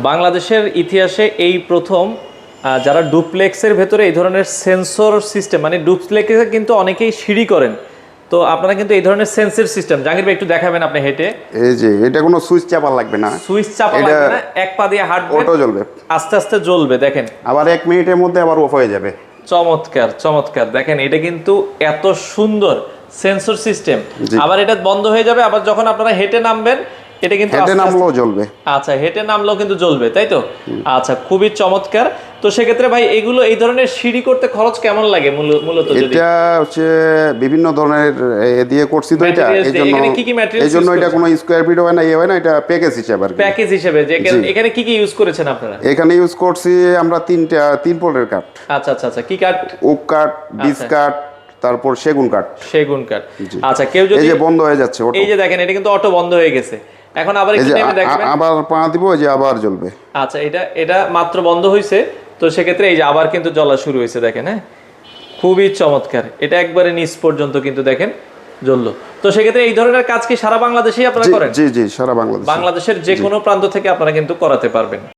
বাংলাদেশের ইতিহাসে এই প্রথম যারা ডুপ্লেক্সের ভেতরে এই ধরনের সেন্সর সিস্টেম, মানে ডুপ্লেক্সে কিন্তু অনেকেই সিঁড়ি করেন, তো আপনারা কিন্তু এই ধরনের সেন্সর সিস্টেম, জাহির ভাই একটু দেখাবেন আপনি হেঁটে। এই যে এটা কোনো সুইচ চাপা লাগবে না, সুইচ চাপা লাগবে না, এক পা দিয়ে হাঁটবেন, অটো জ্বলবে, আস্তে আস্তে জ্বলবে। দেখেন আবার 1 মিনিটের মধ্যে আবার অফ হয়ে যাবে। চমৎকার চমৎকার, দেখেন এটা কিন্তু এত সুন্দর সেন্সর সিস্টেম। আবার এটা বন্ধ হয়ে যাবে, আবার যখন আপনারা হেঁটে নামবেন এটা কিন্তু হেঁটে নামলেও জ্বলবে। আচ্ছা, হেঁটে নামলেও কিন্তু জ্বলবে, তাই তো? আচ্ছা, খুবই চমৎকার। তো সেক্ষেত্রে ভাই এগুলো এই ধরনের সিঁড়ি করতে খরচ কেমন লাগে মূলত? এটা হচ্ছে বিভিন্ন ধরনের দিয়ে করছি তো, এটা এই জন্য এটা কোনো স্কোয়ার ফিট হয় না, হয় না, এটা প্যাকেজ হিসেবে আর কি। প্যাকেজ হিসেবে যে এখানে কি ইউজ করেছেন আপনারা? এখানে ইউজ করছি আমরা 3 প্রকারের কাঠ। আচ্ছা আচ্ছা আচ্ছা, কি কাঠ? ওক কাঠ, বিচ কাঠ, তারপর সেগুন কাঠ। সেগুন কাঠ। আচ্ছা, কেউ যদি এই যে বন্ধ হয়ে যাচ্ছে এই যে দেখেন এটা কিন্তু অটো বন্ধ হয়ে গেছে, এখন আবার একটু নেমে দেখবেন, আবার পা দিব, এই যে আবার জ্বলবে। আচ্ছা, এটা মাত্র বন্ধ হয়েছে, তো সেক্ষেত্রে এই যে আবার কিন্তু জ্বলা শুরু হয়েছে, দেখেন। হ্যাঁ, খুবই চমৎকার। এটা একবারে নিচ পর্যন্ত কিন্তু দেখেন জ্বললো। তো সেক্ষেত্রে এই ধরনের কাজ কি সারা বাংলাদেশেই আপনারা করেন? জি জি, সারা বাংলাদেশ, বাংলাদেশের যে কোনো প্রান্ত থেকে আপনারা কিন্তু করাতে পারবেন।